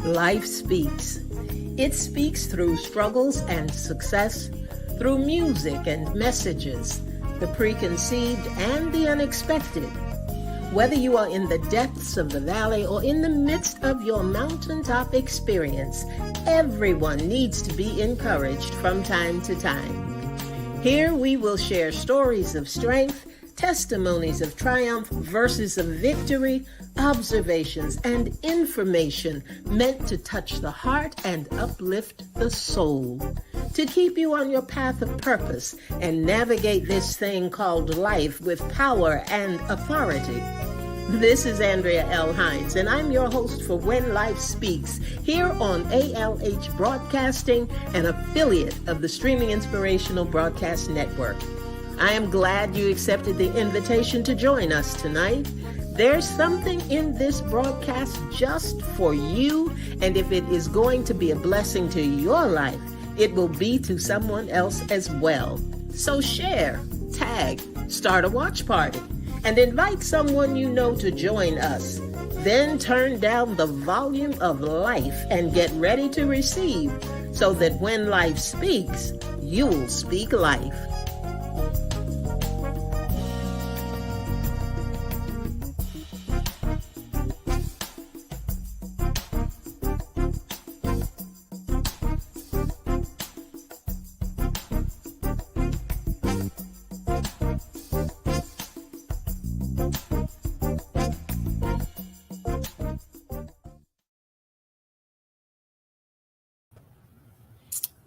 Life speaks. It speaks through struggles and success, through music and messages, the preconceived and the unexpected. Whether you are in the depths of the valley or in the midst of your mountaintop experience, everyone needs to be encouraged from time to time. Here we will share stories of strength, testimonies of triumph, verses of victory, observations, and information meant to touch the heart and uplift the soul, to keep you on your path of purpose and navigate this thing called life with power and authority. This is Andrea L. Hines, and I'm your host for When Life Speaks, here on ALH Broadcasting, an affiliate of the Streaming Inspirational Broadcast Network. I am glad you accepted the invitation to join us tonight. There's something in this broadcast just for you, and if it is going to be a blessing to your life, it will be to someone else as well. So share, tag, start a watch party, and invite someone you know to join us. Then turn down the volume of life and get ready to receive, so that when life speaks, you'll speak life.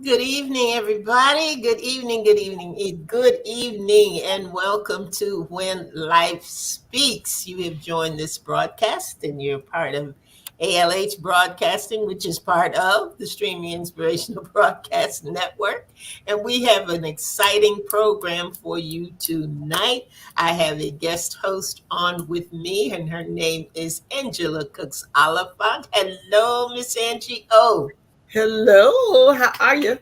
Good evening, everybody. Good evening, and welcome to When Life Speaks. You have joined this broadcast, and you're part of ALH Broadcasting, which is part of the Streaming Inspirational Broadcast Network. And we have an exciting program for you tonight. I have a guest host on with me, and her name is Angela Cooks Oliphant. Hello, Miss Angie O. Hello, how are you?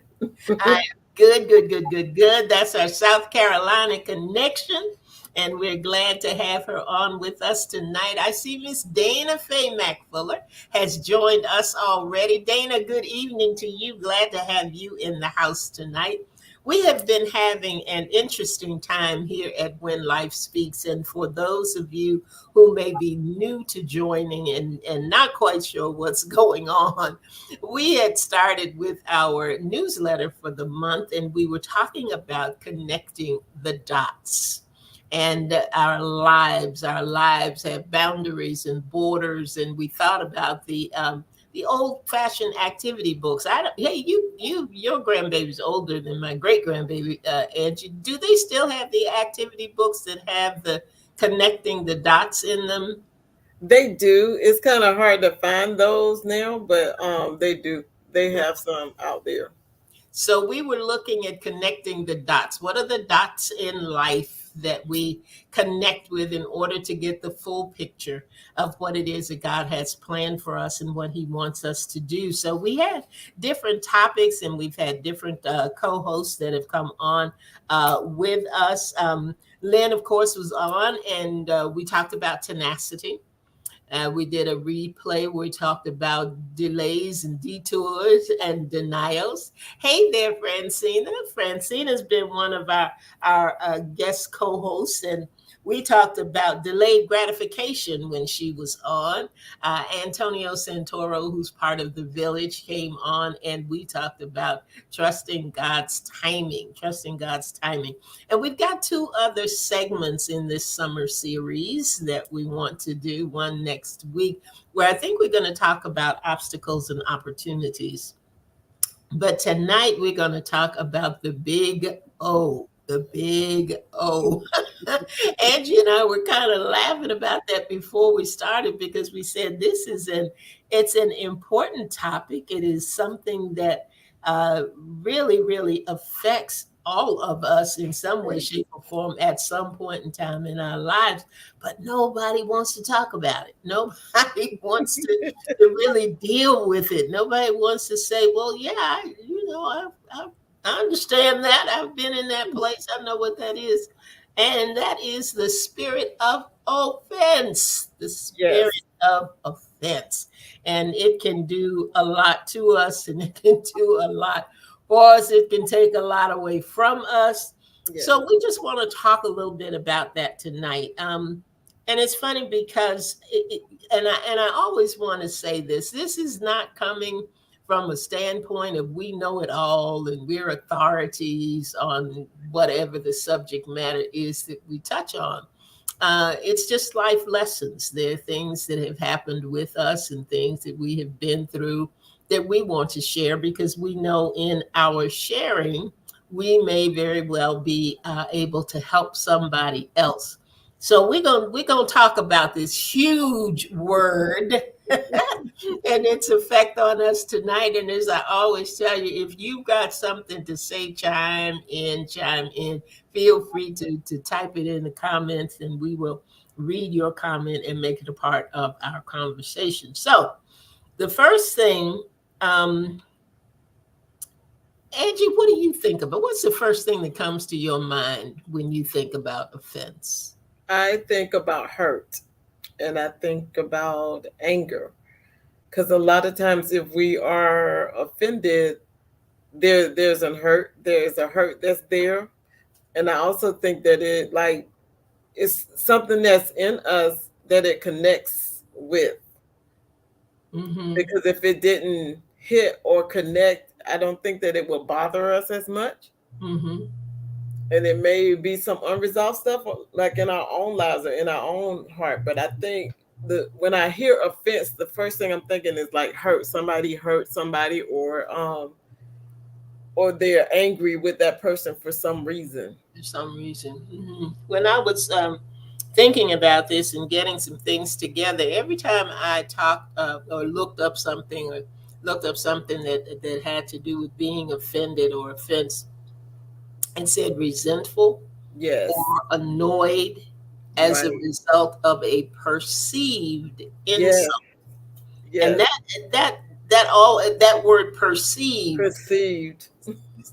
I am good. That's our South Carolina connection, and we're glad to have her on with us tonight. I see Miss Dana Faye McFuller has joined us already. Dana, good evening to you. Glad to have you in the house tonight. We have been having an interesting time here at When Life Speaks, and for those of you who may be new to joining and not quite sure what's going on, we had started with our newsletter for the month, and we were talking about connecting the dots. And our lives have boundaries and borders, and we thought about the old-fashioned activity books. Your grandbaby's older than my great-grandbaby, Angie. Do they still have the activity books that have the connecting the dots in them? They do. It's kind of hard to find those now, but they do. They have some out there. So we were looking at connecting the dots. What are the dots in life that we connect with in order to get the full picture of what it is that God has planned for us and what he wants us to do? So we had different topics, and we've had different co-hosts that have come on with us. Lynn, of course, was on, and we talked about tenacity. We did a replay where we talked about delays and detours and denials. Hey there, Francina. Francina has been one of our guest co-hosts, and we talked about delayed gratification when she was on. Antonio Santoro, who's part of the Village, came on, and we talked about trusting God's timing. And we've got two other segments in this summer series that we want to do, one next week, where I think we're going to talk about obstacles and opportunities. But tonight we're going to talk about the big O. The big O. Angie and I were kind of laughing about that before we started, because we said it's an important topic. It is something that really, really affects all of us in some way, shape, or form at some point in time in our lives, but nobody wants to talk about it. Nobody wants to really deal with it. Nobody wants to say, well, yeah, I understand that. I've been in that place. I know what that is. And that is the spirit of offense. The spirit of offense. and it can do a lot to us, and it can do a lot for us. It can take a lot away from us. Yes. So we just want to talk a little bit about that tonight. And it's funny because, and I always want to say this. This is not coming from a standpoint of we know it all and we're authorities on whatever the subject matter is that we touch on. It's just life lessons. There are things that have happened with us and things that we have been through that we want to share because we know in our sharing, we may very well be able to help somebody else. So we're gonna talk about this huge word and its effect on us tonight. And as I always tell you, if you've got something to say, chime in, chime in. Feel free to type it in the comments, and we will read your comment and make it a part of our conversation. So, the first thing, um, Angie, what do you think about? What's the first thing that comes to your mind when you think about offense? I think about hurt and I think about anger. Because a lot of times, if we are offended, there's a hurt that's there. And I also think that it's something that's in us that it connects with. Mm-hmm. Because if it didn't hit or connect, I don't think that it will bother us as much. Mm-hmm. And it may be some unresolved stuff like in our own lives or in our own heart. But I think the when I hear offense, the first thing I'm thinking is like hurt somebody, or they're angry with that person for some reason. For some reason. Mhm. When I was thinking about this and getting some things together, every time I talked or looked up something that had to do with being offended or offense, and said resentful or Yes. annoyed as a Right. result of a perceived Yes. insult, and Yes. that word perceived Perceived.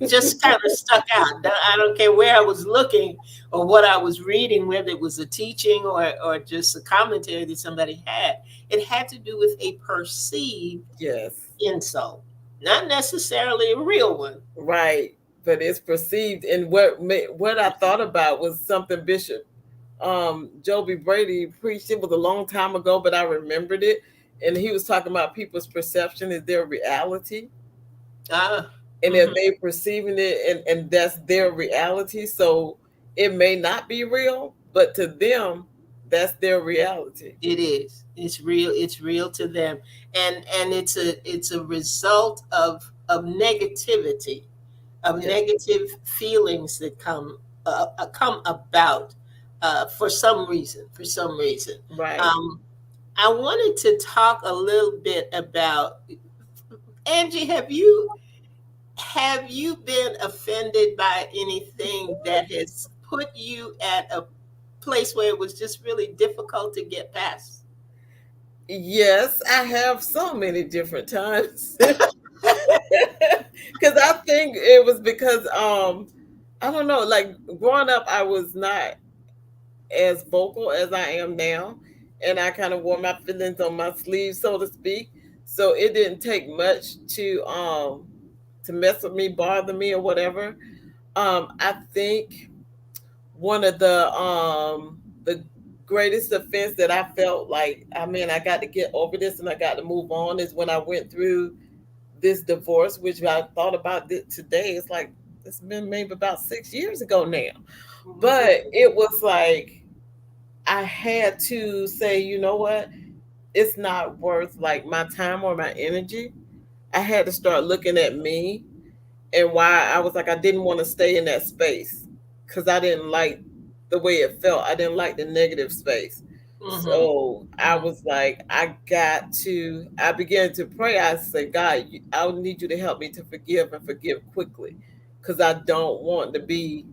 just kind of stuck out. I don't care where I was looking or what I was reading, whether it was a teaching or just a commentary that somebody had. It had to do with a perceived Yes. insult, not necessarily a real one. Right. But it's perceived. And what I thought about was something Bishop Joby Brady preached. It was a long time ago, but I remembered it. And he was talking about people's perception is their reality. Ah, And if mhm. they perceiving it and that's their reality, so it may not be real, but to them, that's their reality. It is. It's real. It's real to them, and it's a result of negativity, of Yes. negative feelings that come about for some reason. For some reason, Right. um, I wanted to talk a little bit about Angie. Have you been offended by anything that has put you at a place where it was just really difficult to get past? Yes, I have so many different times. Because I think it was because I don't know, like growing up I was not as vocal as I am now, and I kind of wore my feelings on my sleeve, so to speak. So it didn't take much to mess with me, bother me, or whatever. I think one of the greatest offense that I felt like, I mean, I got to get over this and I got to move on is when I went through this divorce, which I thought about it today. It's like it's been maybe about 6 years ago now, but it was like I had to say, you know what? It's not worth like my time or my energy. I had to start looking at me and why I was like I didn't want to stay in that space because I didn't like the way it felt. I didn't like the negative space. Mm-hmm. So I was like, I began to pray. I said, God, I need you to help me to forgive and forgive quickly because I don't want to be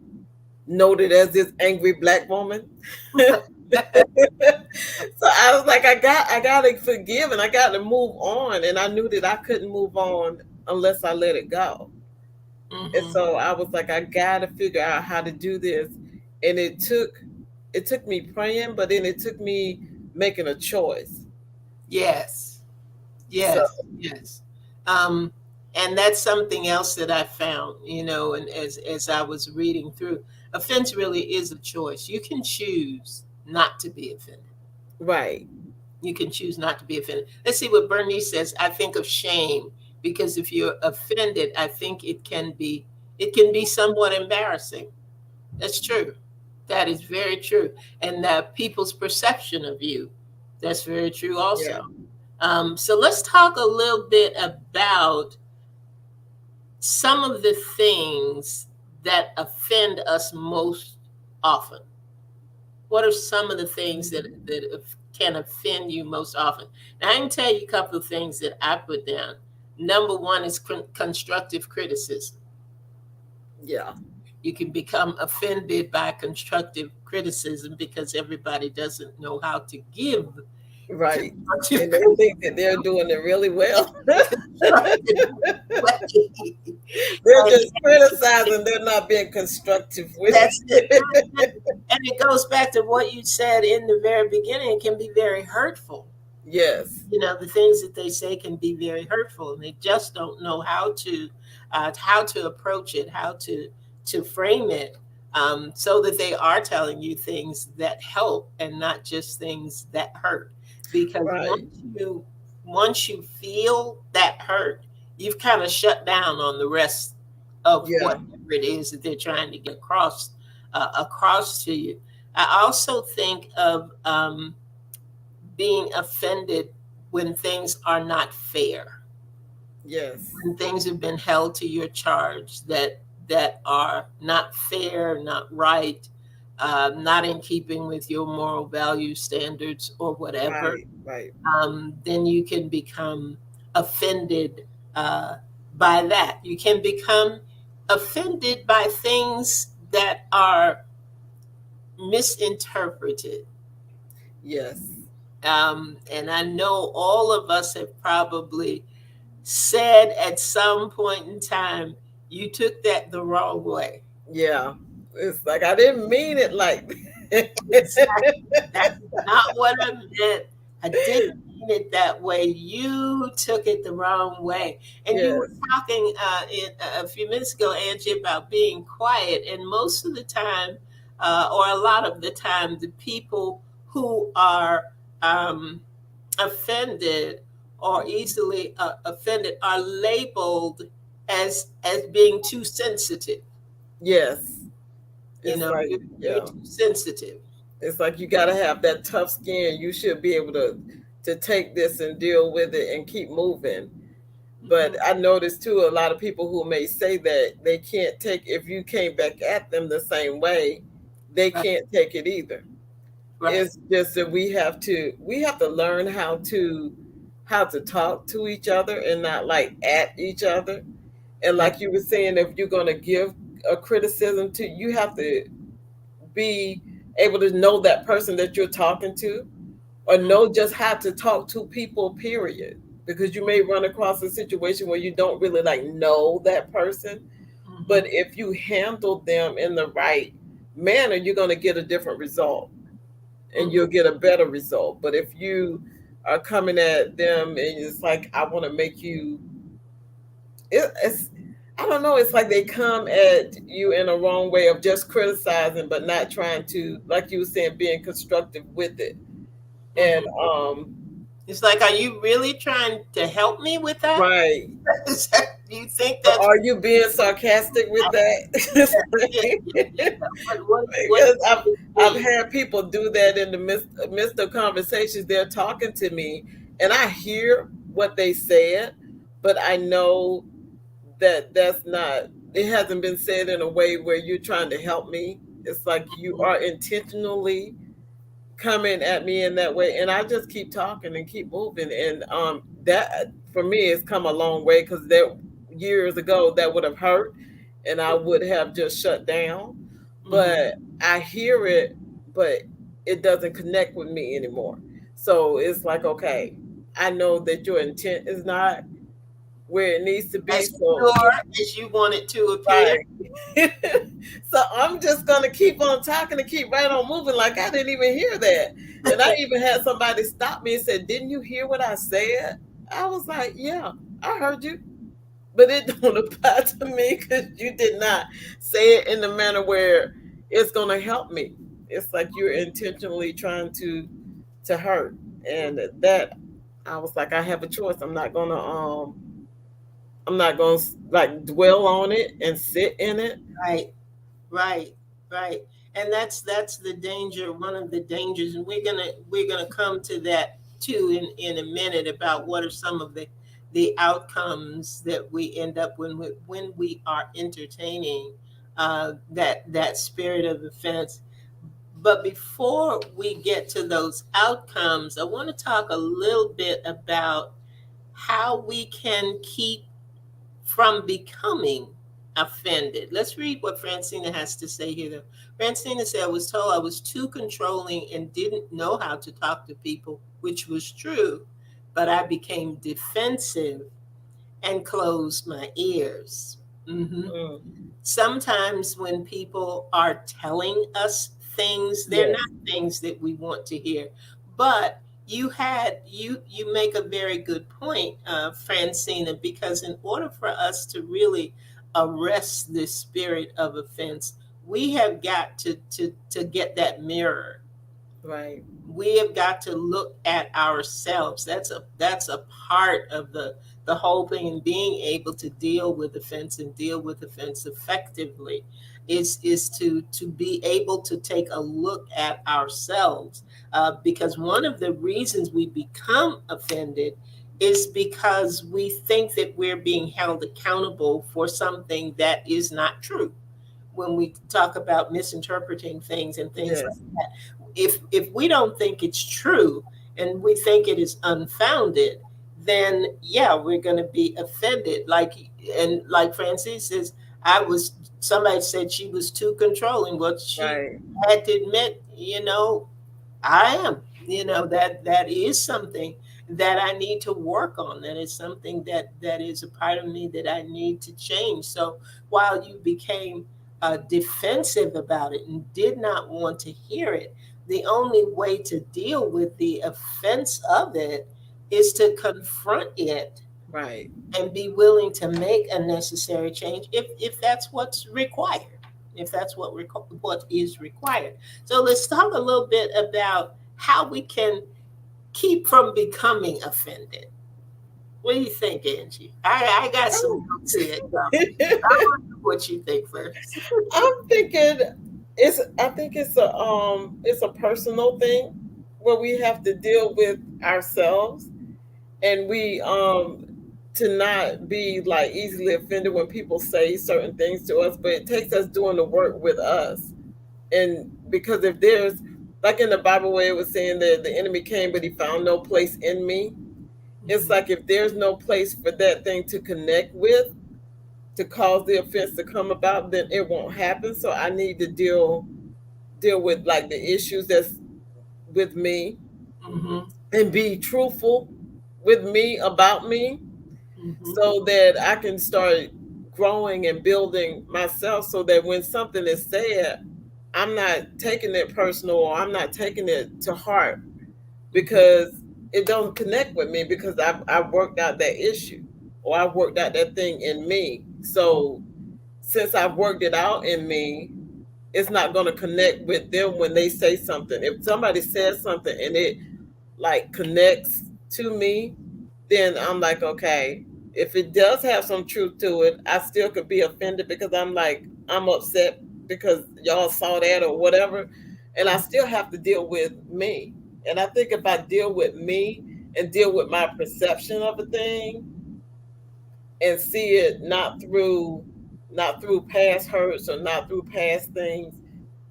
noted as this angry black woman. So I was like, I gotta forgive and I got to move on. And I knew that I couldn't move on unless I let it go. And Mm-hmm. so I was like, I gotta figure out how to do this. And it took me praying, but then it took me making a choice. Yes. So Yes, yes. Um, and that's something else that I found, and as I was reading through, offense really is a choice. You can choose not to be offended. right, You can choose not to be offended. Let's see what Bernice says. I think of shame because if you're offended, I think it can be somewhat embarrassing. That's true. That is very true. And people's perception of you, that's very true yeah, also. So let's talk a little bit about some of the things that offend us most often. What are some of the things that can offend you most often? Now, I can tell you a couple of things that I put down. Number one is constructive criticism. yeah, You can become offended by constructive criticism because everybody doesn't know how to give right. constructive And they think that they're doing it really well. constructive way. They're And just criticizing, they're not being constructive with that's it. it. And it goes back to what you said in the very beginning. It can be very hurtful. Yes, The things that they say can be very hurtful, and they just don't know how to approach it, how to frame it, so that they are telling you things that help and not just things that hurt. Because right, once you feel that hurt, you've kind of shut down on the rest of yeah, whatever it is that they're trying to get across to you. I also think of being offended when things are not fair, yes, when things have been held to your charge that are not fair, not right, not in keeping with your moral value standards or whatever. right, right. Then you can become offended uh, by that. You can become offended by things that are misinterpreted. Yes, And I know all of us have probably said at some point in time, you took that the wrong way. yeah. It's like I didn't mean it like Exactly. That's not what I meant. I didn't mean it that way. You took it the wrong way. And you were yes, talking a few minutes ago, Angie, about being quiet. And most of the time, or a lot of the time, the people who are um, offended or easily offended are labeled as being too sensitive. yes. It's like, You're yeah. too sensitive. It's like you got to have that tough skin. You should be able to take this and deal with it and keep moving. But Mhm. I noticed too a lot of people who may say that they can't take if you came back at them the same way, they Right, can't take it either. right. It's just that we have to learn how to talk to each other and not like at each other. And Yeah. like you were saying, if you're gonna give a criticism to, you have to be able to know that person that you're talking to, or Mhm. know just how to talk to people, period. Because you may run across a situation where you don't really like know that person, but Mhm. if you handle them in the right manner, you're going to get a different result, and Mhm. you'll get a better result. But if you are coming at them and it's like, I want to make you, it's, I don't know, it's like they come at you in a wrong way of just criticizing, but not trying to, like you were saying, being constructive with it. And Mhm. It's like, are you really trying to help me with that? right. Do you think Or that's are you being sarcastic with that? It's yeah, yeah, yeah. like- What because do you I've mean? had people do that in the midst of conversations. They're talking to me, and I hear what they said, but I know that that's not. It hasn't been said in a way where you're trying to help me. It's like you Mhm. are intentionally coming at me in that way, and I just keep talking and keep moving. And that for me has come a long way, because that years ago that would have hurt, and I would have just shut down. Mhm. But I hear it, but it doesn't connect with me anymore. So it's like, okay, I know that your intent is not where it needs to be. As So pure as you want it to appear. right. So I'm just gonna keep on talking and keep right on moving like I didn't even hear that. And I even had somebody stop me and said, "Didn't you hear what I said?" I was like, yeah, I heard you, but it don't apply to me because you did not say it in the manner where it's gonna help me. It's like you're intentionally trying to hurt, and that I was like, I have a choice. I'm not gonna like dwell on it and sit in it. Right, right, right. And that's the danger, one of the dangers, and we're gonna come to that too in a minute about what are some of the outcomes that we end up when we are entertaining that spirit of offense. But before we get to those outcomes, I want to talk a little bit about how we can keep from becoming offended. Let's read what Francina has to say here. Though. Francina said, I was told I was too controlling and didn't know how to talk to people, which was true, but I became defensive and closed my ears. Mhm. Mm, Sometimes when people are telling us things, they're yes, not things that we want to hear. But you make a very good point, Francina, because in order for us to really arrest this spirit of offense, we have got to get that mirror. right, We have got to look at ourselves. That's a part of the whole thing, and being able to deal with offense and deal with offense effectively is to be able to take a look at ourselves, because one of the reasons we become offended is because we think that we're being held accountable for something that is not true. When we talk about misinterpreting things and things like yes, that, if we don't think it's true and we think it is unfounded, then yeah, we're going to be offended. Like Francis says, I was somebody said she was too controlling. Well, she right, had to admit, I am. That is something that I need to work on. That is something that is a part of me that I need to change. So while you became defensive about it and did not want to hear it, the only way to deal with the offense of it is to confront it right. and be willing to make a necessary change if that's what's required, if that's what is required. So let's talk a little bit about how we can keep from becoming offended. What do you think, Angie? I got some notes here. So I want to know what you think first. I'm thinking I think it's a personal thing where we have to deal with ourselves, and we to not be like easily offended when people say certain things to us, but it takes us doing the work with us. And because if there's, like in the Bible where it was saying that the enemy came but he found no place in me, it's Mhm, like if there's no place for that thing to connect with, to cause the offense to come about, then it won't happen. So I need to deal with like the issues that's with me, mhm, and be truthful with me about me, mhm, so that I can start growing and building myself, so that when something is said, I'm not taking it personal, or I'm not taking it to heart mhm, because it don't connect with me, because I've worked out that issue, or I've worked out that thing in me. So since I've worked it out in me, it's not going to connect with them when they say something. If somebody says something and it like connects to me, then I'm like, okay, if it does have some truth to it, I still could be offended because I'm like, I'm upset because y'all saw that or whatever. And I still have to deal with me. And I think if I deal with me and deal with my perception of a thing, and see it not through past hurts or not through past things,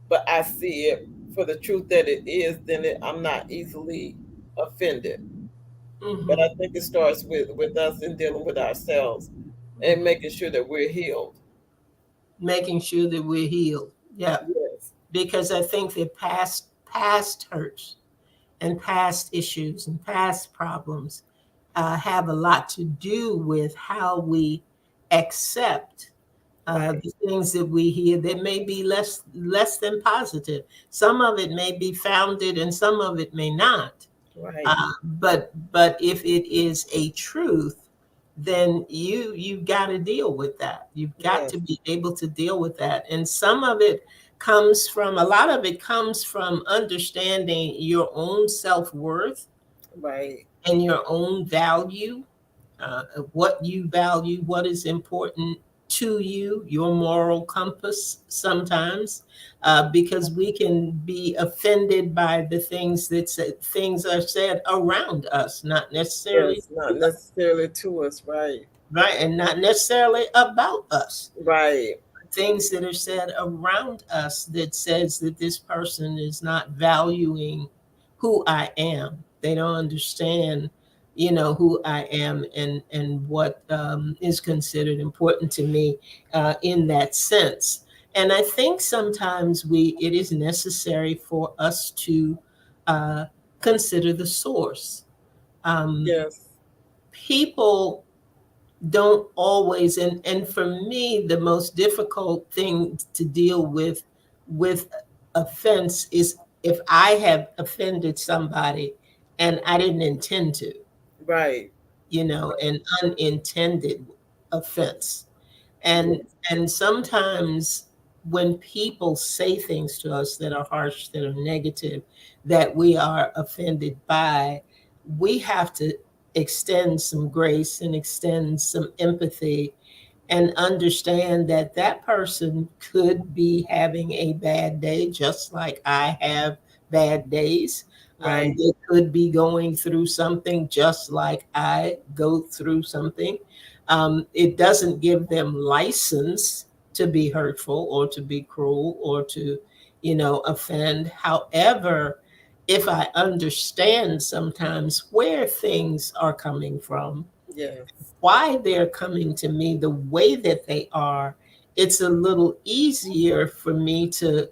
but I see it for the truth that it is, then I'm not easily offended. But I mhm, think it starts with us in dealing with ourselves and mhm. making sure that we're healed. Making sure that we're healed. Yeah, Yes, because I think that past hurts and past issues and past problems have a lot to do with how we accept right, the things that we hear that may be less than positive. Some of it may be founded, and some of it may not. Right. But if it is a truth, then you got to deal with that. You've got Yes. to be able to deal with that. And some of it comes from, a lot of it comes from understanding your own self-worth Right. and your own value, what you value, what is important to you, your moral compass sometimes, because we can be offended by the things things are said around us, not necessarily Yes. Not necessarily to us. Right. right, and not necessarily about us. Right. Things that are said around us that says that this person is not valuing who I am. They don't understand, who I am and what is considered important to me in that sense. And I think sometimes it is necessary for us to uh, consider the source. Um, Yes. People don't always, and for me the most difficult thing to deal with offense is if I have offended somebody and I didn't intend to, Right. an unintended offense. and Yes. and sometimes when people say things to us that are harsh, that are negative, that we are offended by, we have to extend some grace and extend some empathy and understand that that person could be having a bad day just like I have bad days. Right. They could be going through something just like I go through something. It doesn't give them license to be hurtful or to be cruel or to, offend. However, if I understand sometimes where things are coming from, Yes. why they're coming to me the way that they are, it's a little easier for me to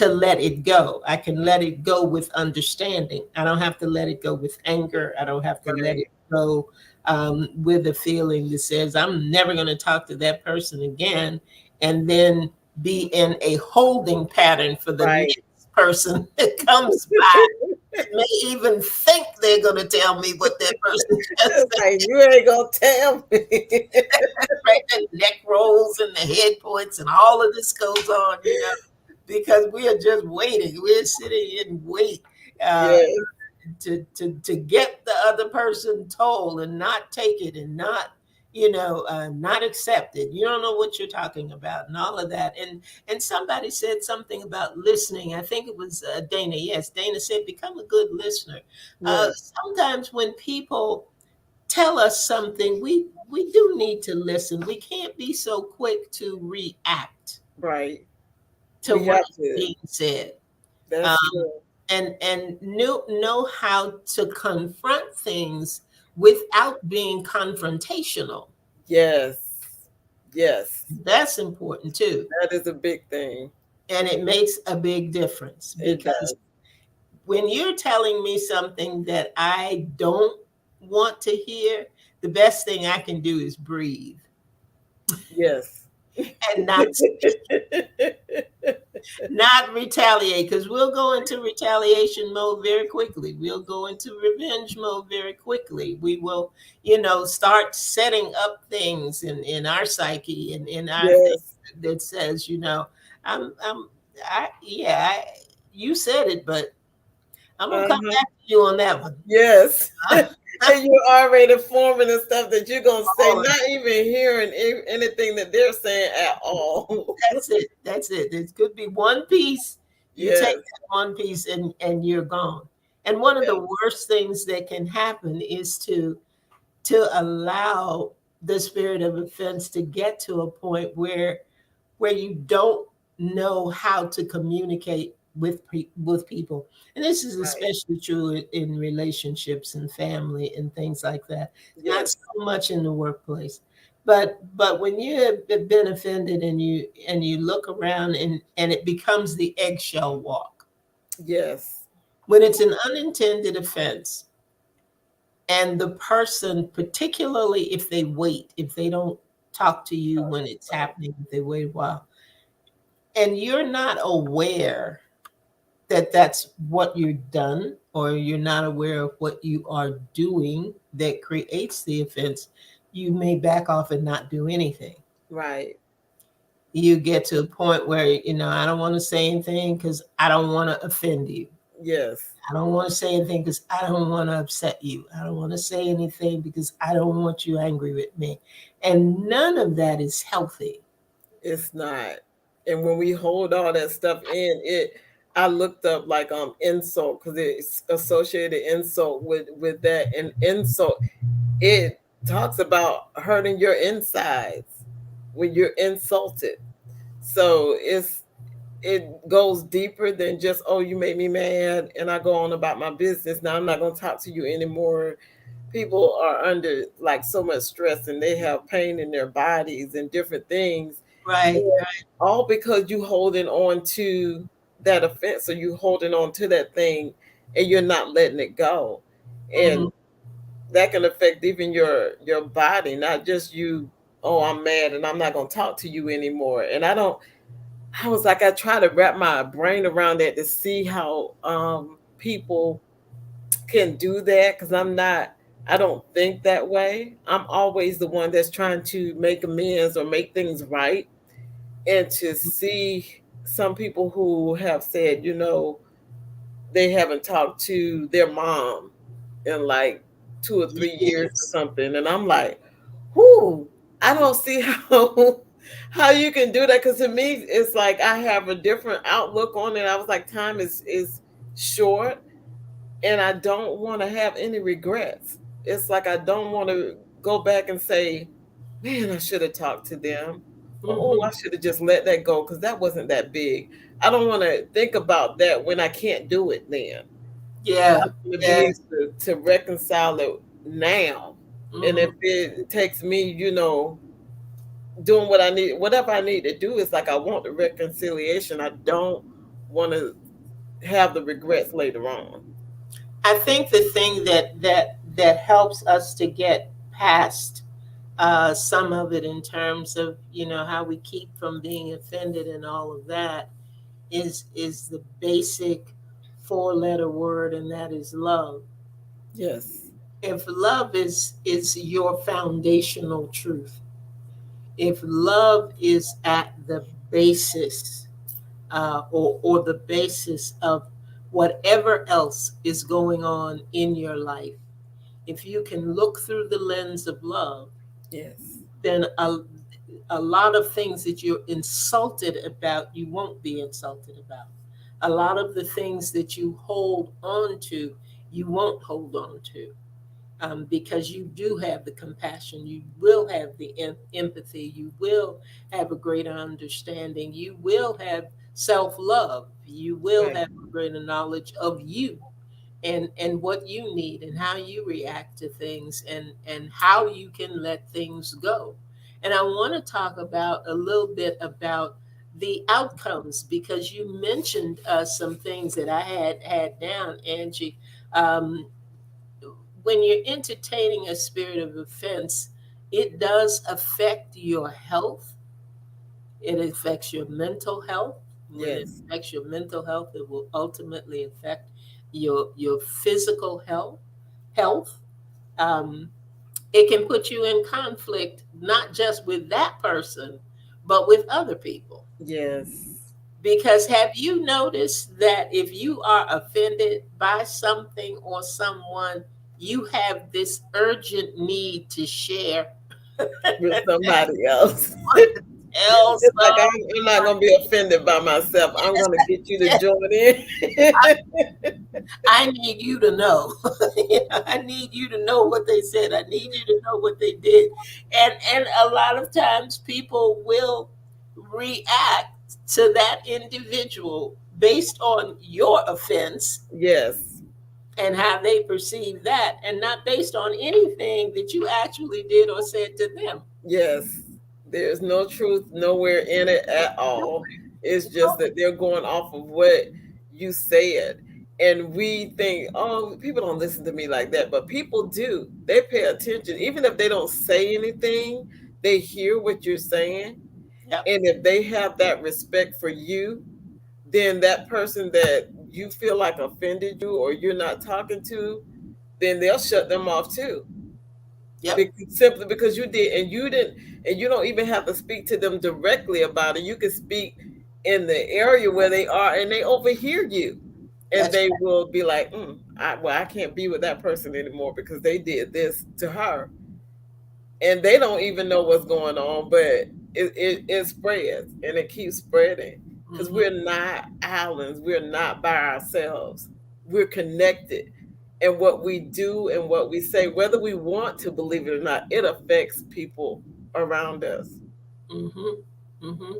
let it go. I can let it go with understanding. I don't have to let it go with anger. I don't have to let it Right. go with a feeling that says I'm never going to talk to that person again, and then be in a holding pattern for the Right. next person that comes by and may even think they're going to tell me what that person just It's like you ain't gonna tell me. right? The neck rolls and the head points and all of this goes on, because we are just waiting. We're sitting in wait uh, Yes. to get the other person told and not take it and not not accept it. You don't know what you're talking about and all of that. And somebody said something about listening. I think it was Dana. Yes, Dana said become a good listener. Yes. Sometimes when people tell us something, we do need to listen. We can't be so quick to react Right. to We what have is to. being said, um, That's true. and know how to confront things without being confrontational. Yes. Yes. That's important too, That is a big thing. and it makes a big difference It because does. when you're telling me something that I don't want to hear, the best thing I can do is breathe Yes. and not retaliate, because we'll go into retaliation mode very quickly. We'll go into revenge mode very quickly. We will, start setting up things in our psyche and in our thing Yes. that says, I'm, yeah, you said it, but I'm gonna come Uh-huh. back to you on that one. Yes. And you're already forming the stuff that you're gonna say, Oh, not even hearing anything that they're saying at all. that's it. That's it. It could be one piece. You take Yes. that one piece and you're gone. And one of the Yes. worst things that can happen is to allow the spirit of offense to get to a point where you don't know how to communicate with people. And this is Right. especially true in relationships and family and things like that. Not Yes. so much in the workplace. But when you have been offended and you look around and it becomes the eggshell walk. Yes. When it's an unintended offense and the person, particularly if they wait, if they don't talk to you when it's Right. happening, if they wait a while, and you're not aware that that's what you've done, or you're not aware of what you are doing that creates the offense, you may back off and not do anything. Right. You get to a point where, I don't want to say anything because I don't want to offend you. Yes. I don't want to say anything because I don't want to upset you. I don't want to say anything because I don't want you angry with me. And none of that is healthy. It's not. And when we hold all that stuff in, I looked up like insult because it's associated insult with that, and insult, it talks about hurting your insides when you're insulted. So it goes deeper than just, oh, you made me mad and I go on about my business. Now I'm not going to talk to you anymore. People are under like so much stress and they have pain in their bodies and different things, Right, and right. all because you holding on to that offense, or you holding on to that thing and you're not letting it go. And Hmm. that can affect even your body, not just you. Oh, I'm mad and I'm not going to talk to you anymore. And I was like, I try to wrap my brain around that to see how people can do that, because I don't think that way. I'm always the one that's trying to make amends or make things right. And to see some people who have said, they haven't talked to their mom in like 2 or 3 years or Yes. something. And I'm like, whoo, I don't see how how you can do that. Cause to me, it's like I have a different outlook on it. I was like, time is short, and I don't want to have any regrets. It's like I don't want to go back and say, man, I should have talked to them. Or, oh, I Hmm. should have just let that go because that wasn't that big. I don't want to think about that when I can't do it then. I Yeah, want to be yeah. able to reconcile it now. And if Hmm. it takes me, doing what I need, whatever I need to do, is like I want the reconciliation. I don't want to have the regrets later on. I think the thing that helps us to get past some of it in terms of how we keep from being offended and all of that is the basic four-letter word, and that is love. Yes. If love is your foundational truth, if love is at the basis, or the basis of whatever else is going on in your life, if you can look through the lens of love, Yes. then a lot of things that you're insulted about, you won't be insulted about. A lot of the things that you hold on to, you won't hold on to, because you do have the compassion, you will have the empathy, you will have a greater understanding, you will have self love, you will Right. have a greater knowledge of you, and what you need and how you react to things, and how you can let things go. And I want to talk about a little bit about the outcomes, because you mentioned some things that I had down, Angie. um, when you're entertaining a spirit of offense, it does affect your health. It affects your mental health. When it Yes. affects your mental health, it will ultimately affect your physical health. Um, it can put you in conflict, not just with that person, but with other people. Yes. Because have you noticed that if you are offended by something or someone, you have this urgent need to share, With somebody else. tell It's like someone. I'm not gonna be offended by myself. I'm Yes, gonna get you to yes. join in. I need you to know. I need you to know what they said. I need you to know what they did. And a lot of times people will react to that individual based on your offense Yes. and how they perceive that, and not based on anything that you actually did or said to them. Yes. There's no truth nowhere in it at all. It's just that they're going off of what you said. And we think, oh, people don't listen to me like that. But people do. They pay attention. Even if they don't say anything, they hear what you're saying. Yep. And if they have that respect for you, then that person that you feel like offended you or you're not talking to, then they'll shut them off too. Yep, Because, simply because you did, and you didn't, and you don't even have to speak to them directly about it. You can speak in the area where they are, and they overhear you, and that's they will be like, I can't be with that person anymore because they did this to her, and they don't even know what's going on, but it spreads and it keeps spreading because mm-hmm, we're not islands. We're not by ourselves. We're connected. And what we do and what we say, whether we want to believe it or not, it affects people around us. mm-hmm, mm-hmm.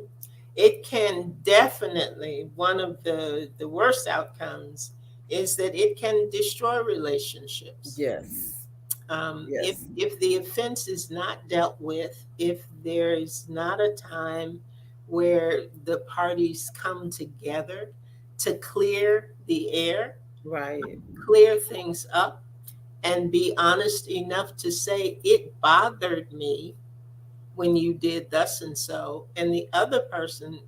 It can definitely, one of the worst outcomes is that it can destroy relationships. Yes. If Yes. the offense is not dealt with, if there is not a time where the parties come together to clear the air, Right. clear things up, and be honest enough to say it bothered me when you did thus and so, and the other person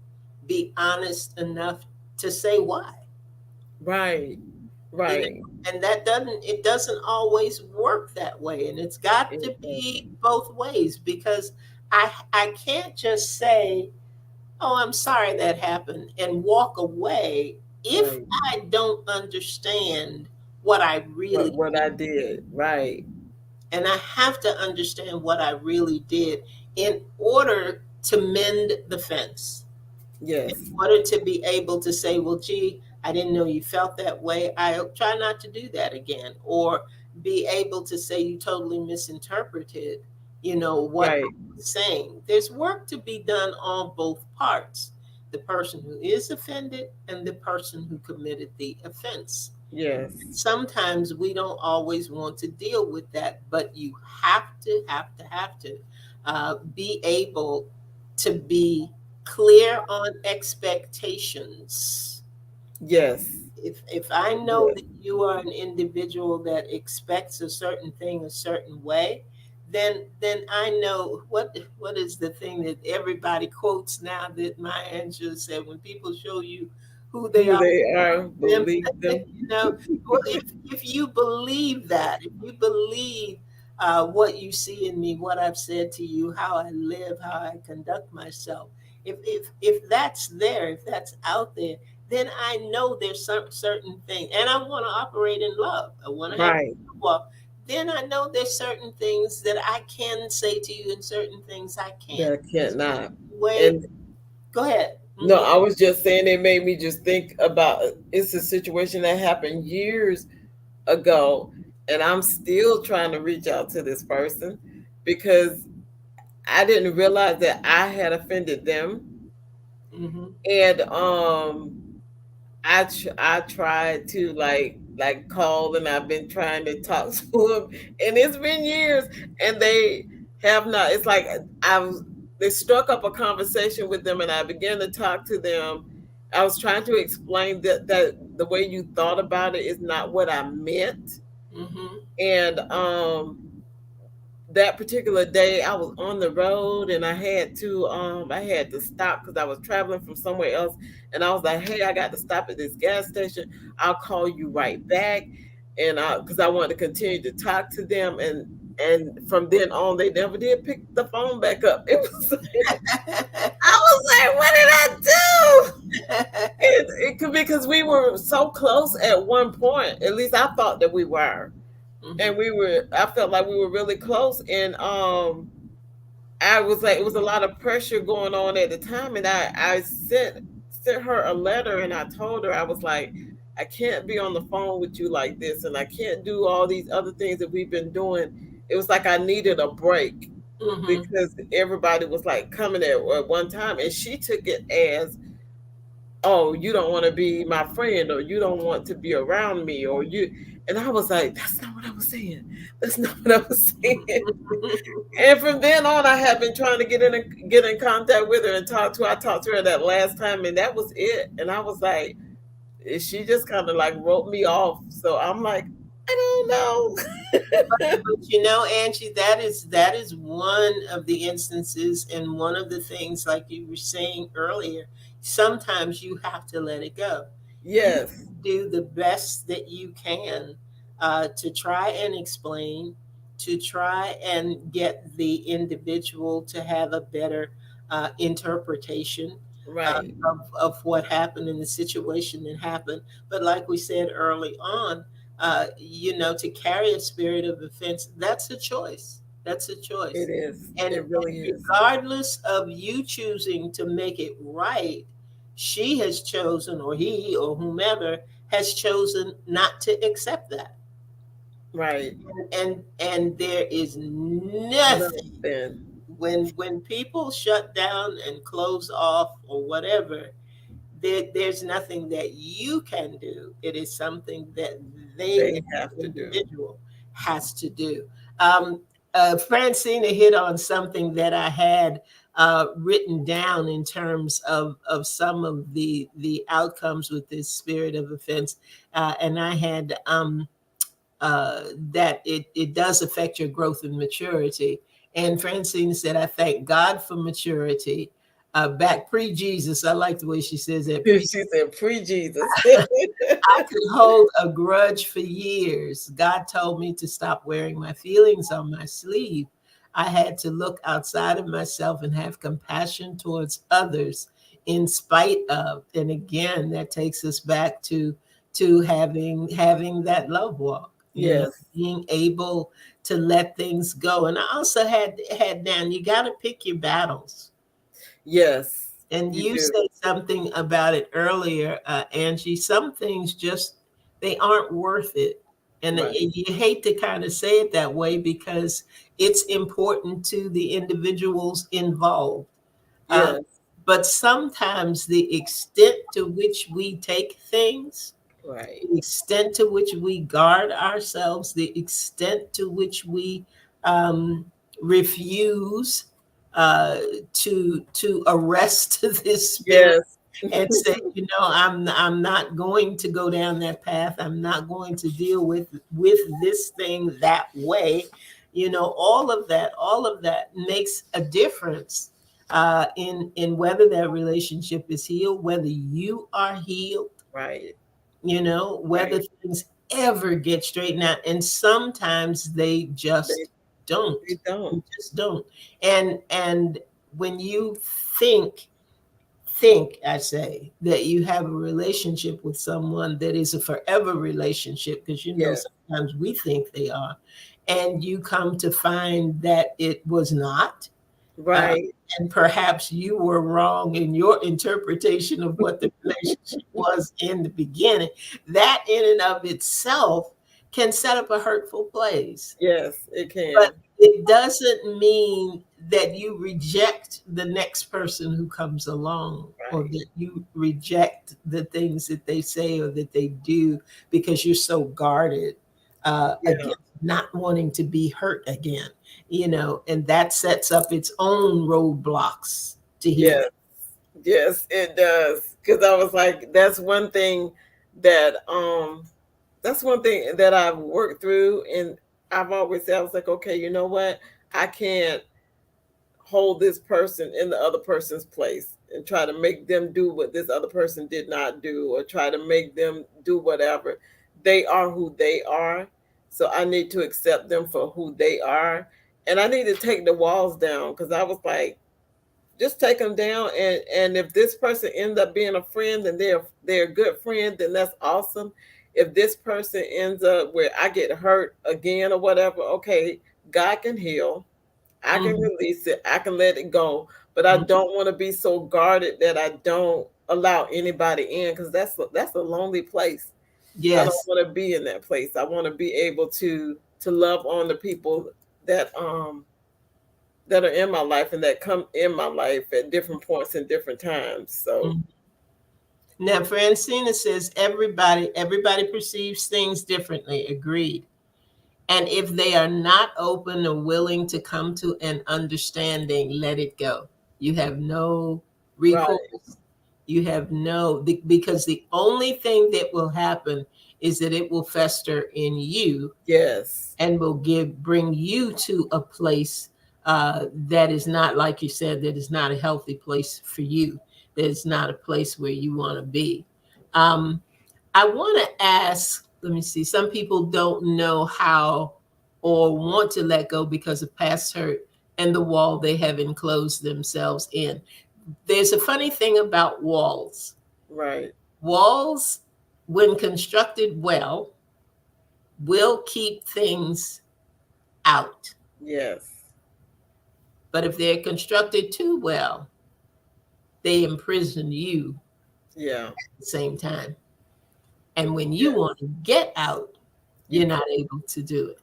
be honest enough to say why. Right. You know, Right. and that doesn't, it doesn't always work that way, and it's got It to be doesn't. both ways, because I can't just say, oh, I'm sorry that happened, and walk away if Right. I don't understand what I really What did. I did. Right. And I have to understand what I really did in order to mend the fence, in Yes. order to be able to say, well, gee, I didn't know you felt that way. I'll try not to do that again. Or be able to say you totally misinterpreted, what Right. I was saying. There's work to be done on both parts, the person who is offended and the person who committed the offense. Yes. Sometimes we don't always want to deal with that, but you have to be able to be clear on expectations. Yes. If I know Yes. that you are an individual that expects a certain thing a certain way, then I know what is the thing that everybody quotes now that Maya Angelou said: when people show you who they Who are, they are, them, believe them. you know, well, if you believe that, if you believe what you see in me, what I've said to you, how I live, how I conduct myself, if that's there, if that's out there, then I know there's some certain thing, and I want to operate in love. I want to have Right. well. Then I know there's certain things that I can say to you, and certain things I can't. That cannot. Way, And go ahead. no, Hmm. I was just saying it made me just think about it's a situation that happened years ago, and I'm still trying to reach out to this person because I didn't realize that I had offended them. Hmm. And I tried to call, and I've been trying to talk to them, and it's been years, and they have not. It's like I was they struck up a conversation with them, and I began to talk to them. I was trying to explain that the way you thought about it is not what I meant, Hmm. and that particular day I was on the road, and I had to stop because I was traveling from somewhere else, and I was like, hey, I got to stop at this gas station. I'll call you right back. And because I wanted to continue to talk to them, and from then on they never did pick the phone back up. It was I was like, what did I do? It could be because we were so close at one point. At least I thought that we were, and Hmm. I felt like we were really close, and I was like, it was a lot of pressure going on at the time, and I sent her a letter, and I told her, I was like, I can't be on the phone with you like this, and I can't do all these other things that we've been doing. It was like I needed a break Hmm. because everybody was like coming at one time, and she took it as, oh, you don't want to be my friend, or you don't want to be around me, or you. And I was like, that's not what I was saying. That's not what I was saying. And from then on, I have been trying to get in contact with her and talk to her. I talked to her that last time, and that was it. And I was like, she just kind of like wrote me off. So I'm like, I don't know. But Angie, that is one of the instances, and one of the things, like you were saying earlier. Sometimes you have to let it go. You Yes. do the best that you can to try and explain, to try and get the individual to have a better interpretation Right. of what happened in the situation that happened. But like we said early on, to carry a spirit of offense, that's a choice. That's a choice. It is. And It really is. regardless of you choosing to make it right, she has chosen, or he, or whomever has chosen not to accept that. Right. And there is nothing Nothing. when people shut down and close off or whatever, there's nothing that you can do. It is something that they, They as have an to do. individual, has to do. Um, Francina hit on something that I had written down in terms of some of the outcomes with this spirit of offense, and I had that it does affect your growth and maturity. And Francine said, I thank God for maturity. Back pre Jesus, I like the way she says that. She said, "Pre Jesus." I could hold a grudge for years. God told me to stop wearing my feelings on my sleeve. I had to look outside of myself and have compassion towards others in spite of. And again, that takes us back to having that love walk, Yes. being able to let things go. And I also had down, you got to pick your battles. Yes. And You you do. said something about it earlier, Angie. Some things just they aren't worth it, and Right. you hate to kind of say it that way because it's important to the individuals involved. Uh, Yes. but sometimes the extent to which we take things, Right. the extent to which we guard ourselves, the extent to which we refuse uh, to arrest this spirit Yes. and say, I'm not going to go down that path. I'm not going to deal with this thing that way. All of that makes a difference in whether that relationship is healed, whether you are healed, Right. whether Right. things ever get straightened out. And sometimes they They just they don't. don't. They just don't. And when you think, I say, that you have a relationship with someone that is a forever relationship, because Yes. sometimes we think they are, and you come to find that it was not, uh, Right. and perhaps you were wrong in your interpretation of what the relationship was in the beginning, that in and of itself can set up a hurtful place. Yes, it But can. it doesn't mean that you reject the next person who comes along, or Right. that you reject the things that they say or that they do because you're so guarded Yeah. against not wanting to be hurt again, and that sets up its own roadblocks to healing. Yes. Yes, it does. Because I was like, that that's one thing that I've worked through, and I've always said, I was like, okay, you know what? I can't hold this person in the other person's place and try to make them do what this other person did not do, or try to make them do whatever. They are who they are. So I need to accept them for who they are. And I need to take the walls down, because I was like, just take them down, and if this person ends up being a friend, then they're a good friend, then that's awesome. If this person ends up where I get hurt again or whatever, okay, God can heal. I can Mhm, release it. I can let it go. But I mhm. don't want to be so guarded that I don't allow anybody in, because that's a lonely place. I don't Yes. want to be in that place. I want to be able to love on the people that that are in my life and that come in my life at different points and different times. So Mhm. Now, Francina says everybody perceives things differently. Agreed. And if they are not open or willing to come to an understanding, let it go. You have no right. recourse. You have because the only thing that will happen is that it will fester in you Yes. and will bring you to a place that is not, like you said, that is not a healthy place for you. That is not a place where you want to be. I want to ask, let me see, some people don't know how or want to let go because of past hurt and the wall they have enclosed themselves in. There's a funny thing about walls. Right. Walls, when constructed well, will keep things out. Yes. But if they're constructed too well, they imprison you Yeah. at the same time. And when you Yes. want to get out, You you're can. not able to do it.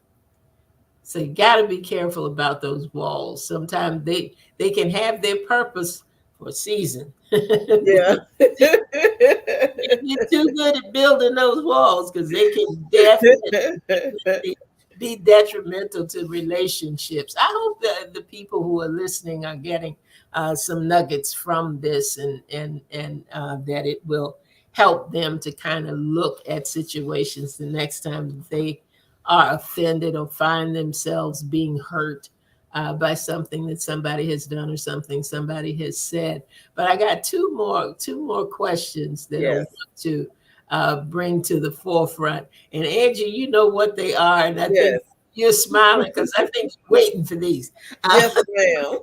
So you got to be careful about those walls. Sometimes they can have their purpose for a season. Yeah. You're too good at building those walls because they can definitely be detrimental to relationships. I hope that the people who are listening are getting some nuggets from this, and that it will help them to kind of look at situations the next time they are offended or find themselves being hurt by something that somebody has done or something somebody has said. But I got two more questions that I want Yes. to bring to the forefront. And Angie, you know what they are, and I think Yes. you're smiling because I think you're waiting for these. Uh, Yes, ma'am.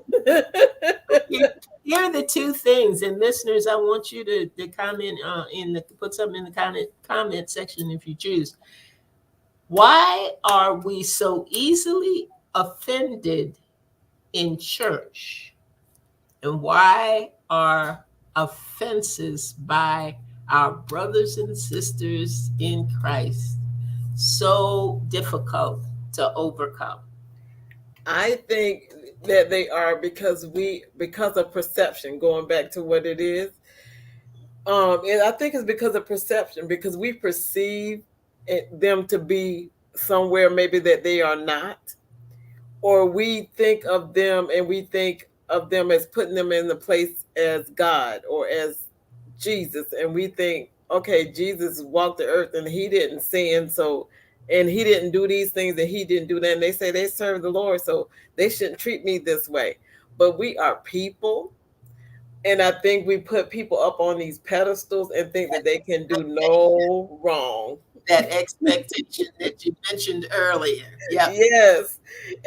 here, here are the two things, and listeners, I want you to comment in the put something in the comment section if you choose. Why are we so easily offended in church? And why are offenses by our brothers and sisters in Christ so difficult to overcome? I think that they are because of perception, going back to what it is. And I think it's because of perception, because we perceive them to be somewhere maybe that they are not, or we think of them and we think of them as putting them in the place as God or as Jesus, and we think, okay, Jesus walked the earth and he didn't sin, so and he didn't do these things and he didn't do that, and they say they serve the Lord, so they shouldn't treat me this way. But we are people, and I think we put people up on these pedestals and think that they can do no wrong. That expectation that you mentioned earlier. Yep. Yes.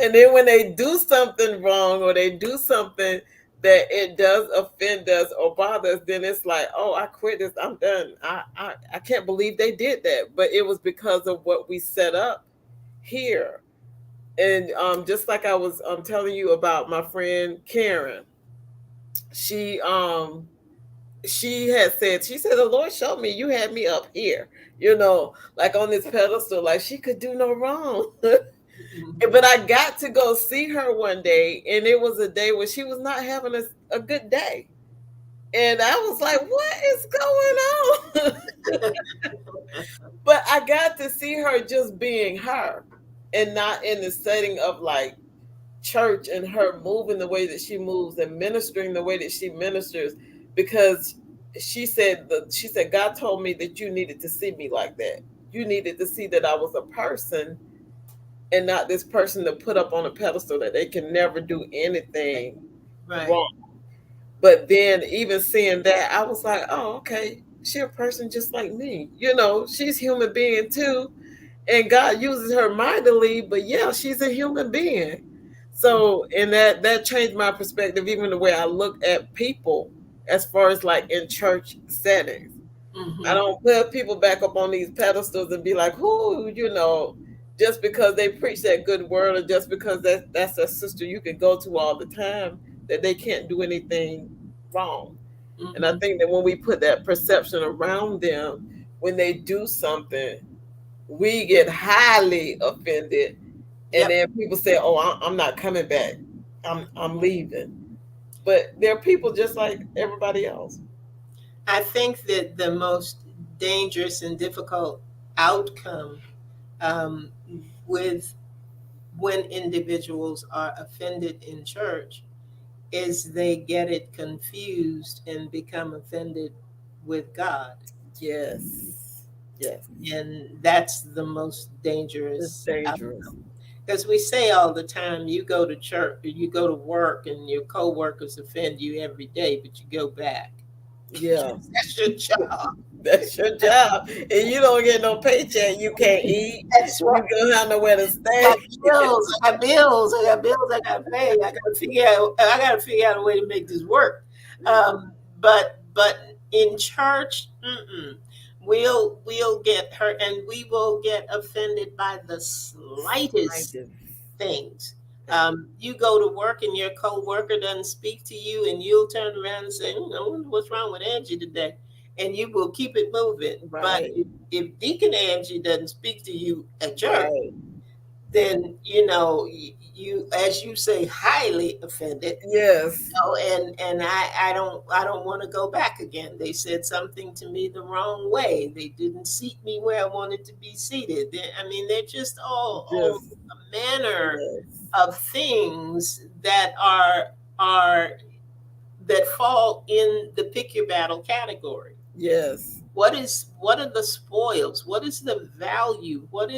And then when they do something wrong or they do something that it does offend us or bother us, then it's like, oh, I quit this. I'm done. I can't believe they did that. But it was because of what we set up here. And just like I was telling you about my friend Karen, she she said the Lord showed me you had me up here, like on this pedestal, like she could do no wrong. But I got to go see her one day, and it was a day where she was not having a good day. And I was like, what is going on? But I got to see her just being her and not in the setting of like church, and her moving the way that she moves and ministering the way that she ministers, because she said God told me that you needed to see me like that. You needed to see that I was a person and not this person to put up on a pedestal that they can never do anything Right. wrong. But then even seeing that, I was like, oh, okay, she a person just like me. She's human being too. And God uses her mightily, but yeah, she's a human being. So, and that changed my perspective, even the way I look at people as far as like in church settings. I Mm-hmm. don't put people back up on these pedestals and be like, who, just because they preach that good word, or just because that's a sister you can go to all the time, that they can't do anything wrong. And I Mm-hmm. think that when we put that perception around them, when they do something, we get highly offended, and Yep. then people say, "Oh, I'm not coming back. I'm leaving." But they're people just like everybody else. I think that the most dangerous and difficult outcome um, with when individuals are offended in church is they get it confused and become offended with God. Yes, yes, And that's the most it's dangerous dangerous. outcome. Because we say all the time, you go to church, you go to work, and your coworkers offend you every day, but you go back. Yeah, That's your job. That's your job. And you don't get no paycheck. You can't eat. That's You right. don't have nowhere to I got stay. bills. I got bills. I got bills. I got to pay. I got to figure out. I got to figure out a way to make this work. But in church, we'll get hurt, and we will get offended by the I slightest just, things. You go to work and your coworker doesn't speak to you, and you'll turn around and say, "I wonder what's wrong with Angie today," and you will keep it moving. But right, if Deacon Angie doesn't speak to you at church, right. then you, as you say, highly offended. Yes, And I don't want to go back again. They said something to me the wrong way. They didn't seat me where I wanted to be seated. I mean, they're just all just, a manner yes, of things are that fall in the pick your battle category. yes, What are the spoils? What is the value? What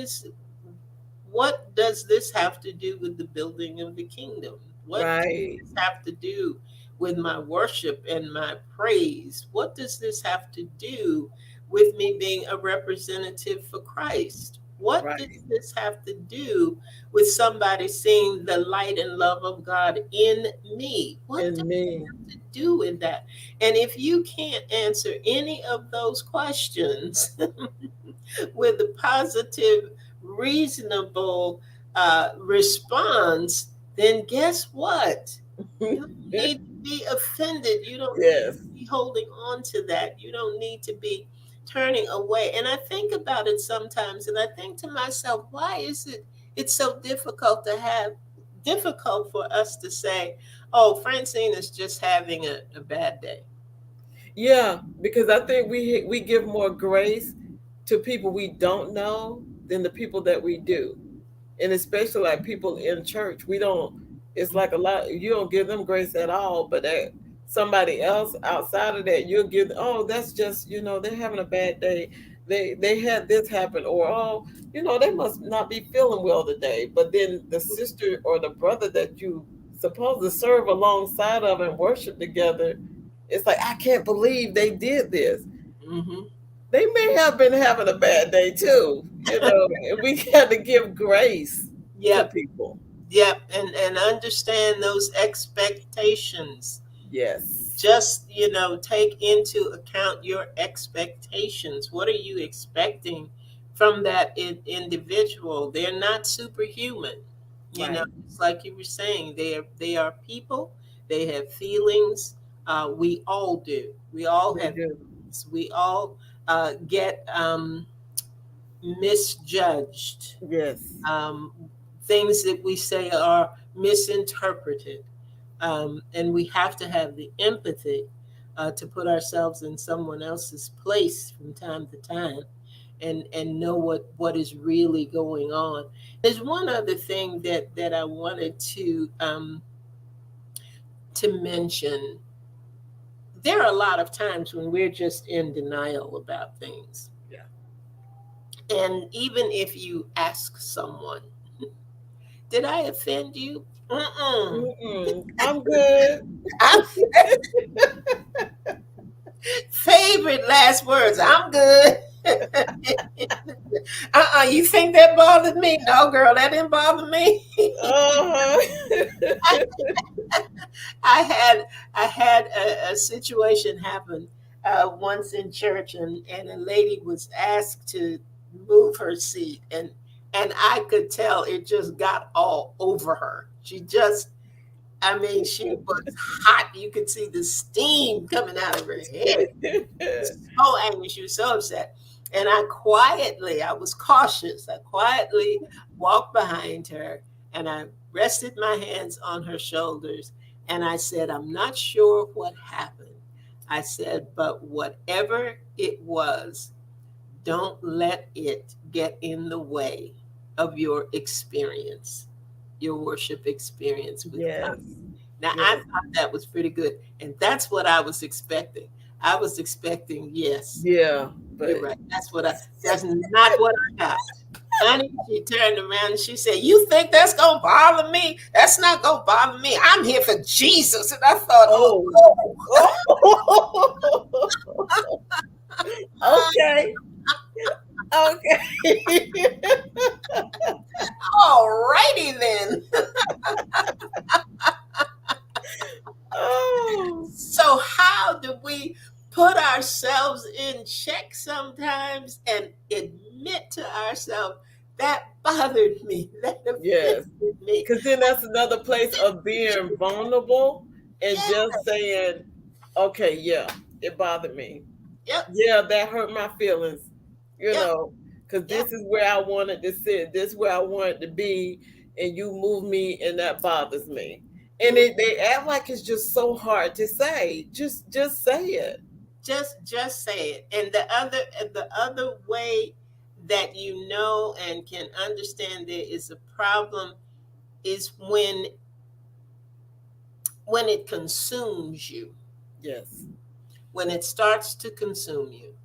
does this have to do with the building of the kingdom? What does right, this have to do with my worship and my praise? What does this have to do with me being a representative for Christ? What does right. this have to do with somebody seeing the light and love of God in me? What does And me, it have to do with that? And if you can't answer any of those questions with a positive, reasonable response, then guess what? You don't need to be offended. You don't need yes, to be holding on to that. You don't need to be turning away. And I think about it sometimes, and I think to myself, why is it's so difficult for us to say, oh, Francine is just having a bad day. yeah. Because I think we give more grace to people we don't know than the people that we do. And especially like people in church, we don't. It's like a lot. You don't give them grace at all, but that somebody else outside of that, you'll give. Oh, that's just they're having a bad day. They had this happen, or oh, they must not be feeling well today. But then the sister or the brother that you supposed to serve alongside of and worship together, it's like I can't believe they did this. Mm-hmm. They may have been having a bad day too, and we got to give grace to Yep. people. Yep. And understand those expectations. Yes, Just take into account your expectations. What are you expecting from that individual? They're not superhuman. right. It's like you were saying, they are people. They have feelings. We all do. We all We have do. feelings. We all get misjudged. Yes, um, Things that we say are misinterpreted. And we have to have the empathy to put ourselves in someone else's place from time to time, and know what is really going on. There's one other thing that I wanted to mention. There are a lot of times when we're just in denial about things, yeah. and even if you ask someone, "Did I offend you?" Mm-mm. Mm-mm. I'm good. I'm favorite last words. I'm good. You think that bothered me? No, girl, that didn't bother me. Uh-huh. I had a situation happen once in church, and a lady was asked to move her seat, and I could tell it just got all over her. I mean, she was hot. You could see the steam coming out of her head. So angry. She was so upset. And I was cautious. I quietly walked behind her, and I rested my hands on her shoulders. And I said, "I'm not sure what happened." I said, "But whatever it was, don't let it get in the way of your experience, your worship experience with God." Yes, Now, I yes, thought that was pretty good. And that's what I was expecting. I was expecting, yes, yeah, you're but right. That's not what I got. Honey, she turned around and she said, "You think that's going to bother me? That's not going to bother me. I'm here for Jesus." And I thought, oh, oh, oh. oh, Okay. Okay. All righty then. Oh, So, how do we put ourselves in check sometimes and admit to ourselves that bothered me, that yes. offended me? Because then that's another place of being vulnerable and Yeah, just saying, okay, yeah, it bothered me. yep, Yeah, that hurt my feelings, yep, because yep. this is where I wanted to sit, this is where I wanted to be, and you move me, and that bothers me. And Mm. they act like it's just so hard to say. Just say it. Just say it. And the other way that you know and can understand there is a problem is when it consumes you, Yes. when it starts to consume you,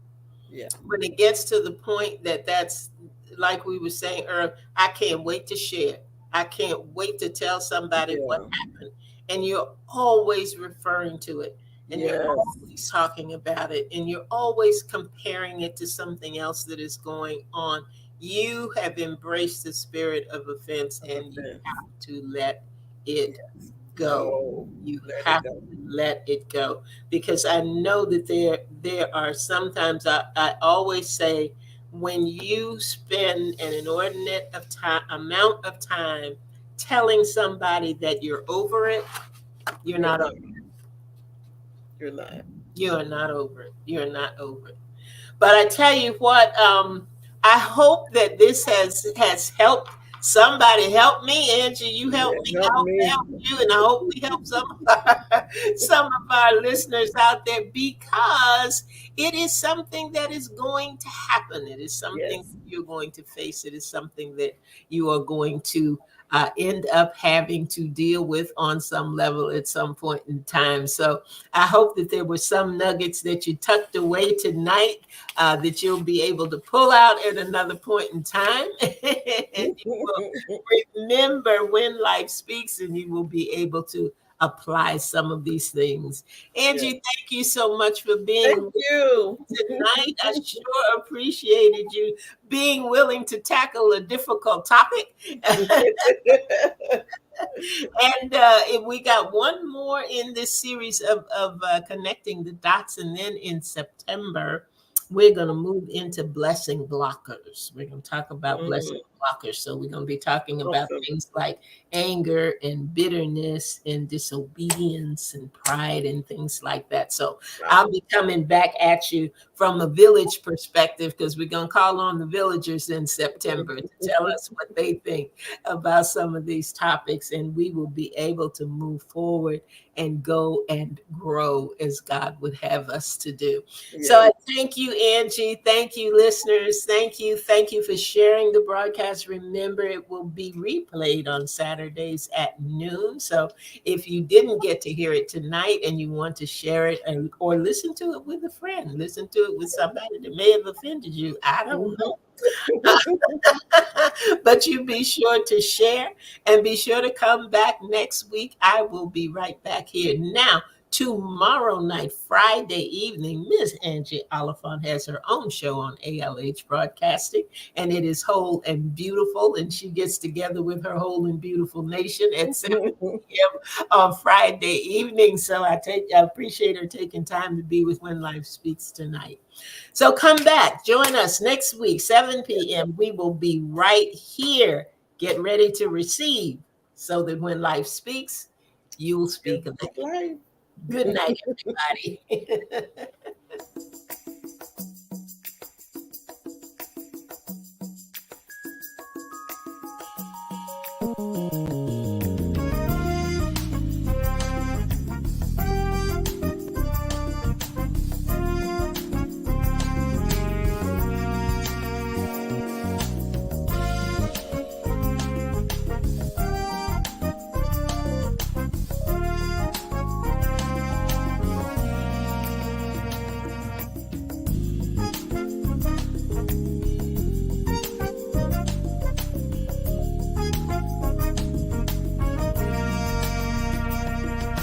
Yeah. when it gets to the point that that's like we were saying earlier, I can't wait to share. I can't wait to tell somebody what Yeah. happened. And you're always referring to it, and you're Yes. always talking about it, and you're always comparing it to something else that is going on. You have embraced the spirit of offense, Of and you offense. have to let it Yes. go. Oh, You let it have to go. let it go, because I know that there are sometimes I always say, when you spend an inordinate of time amount of time telling somebody that you're over it, you're You're not not. over it. You're not. You are not over it. You're not over it. But I tell you what, I hope that this has helped somebody. Help me, Angie. You help Yeah, me. I help hope to me. help you, and I hope we help some of our listeners out there, because it is something that is going to happen. It is something Yes. you're going to face. It is something that you are going to end up having to deal with on some level at some point in time. So I hope that there were some nuggets that you tucked away tonight, that you'll be able to pull out at another point in time. And you will remember when life speaks, and you will be able to apply some of these things. Yeah. Angie, thank you so much for being Thank with you. me tonight. I sure appreciated you being willing to tackle a difficult topic. And if we got one more in this series of connecting the dots, and then in September, we're going to move into blessing blockers. We're going to talk about blessing Mhm. blockers. So we're going to be talking about Awesome. things like anger and bitterness and disobedience and pride and things like that. So I'll Wow. be coming back at you from a village perspective, because we're going to call on the villagers in September to tell us what they think about some of these topics, and we will be able to move forward and go and grow as God would have us to do. So Yes. I thank you, Angie. Thank you, listeners. Thank you. Thank you for sharing the broadcast. Remember, it will be replayed on Saturdays at noon. So if you didn't get to hear it tonight and you want to share it, or listen to it with a friend, listen to it with somebody that may have offended you, I don't Mhm. know. But you be sure to share, and be sure to come back next week. I will be right back here. Now, tomorrow night, Friday evening, Miss Angie Oliphant has her own show on ALH Broadcasting, and it is Whole and Beautiful. And she gets together with her Whole and Beautiful Nation at 7 p.m. on Friday evening. So I appreciate her taking time to be with When Life Speaks tonight. So come back, join us next week, 7 p.m. We will be right here. Get ready to receive, so that when life speaks, you will Yes, speak again. it's life. Good night, everybody.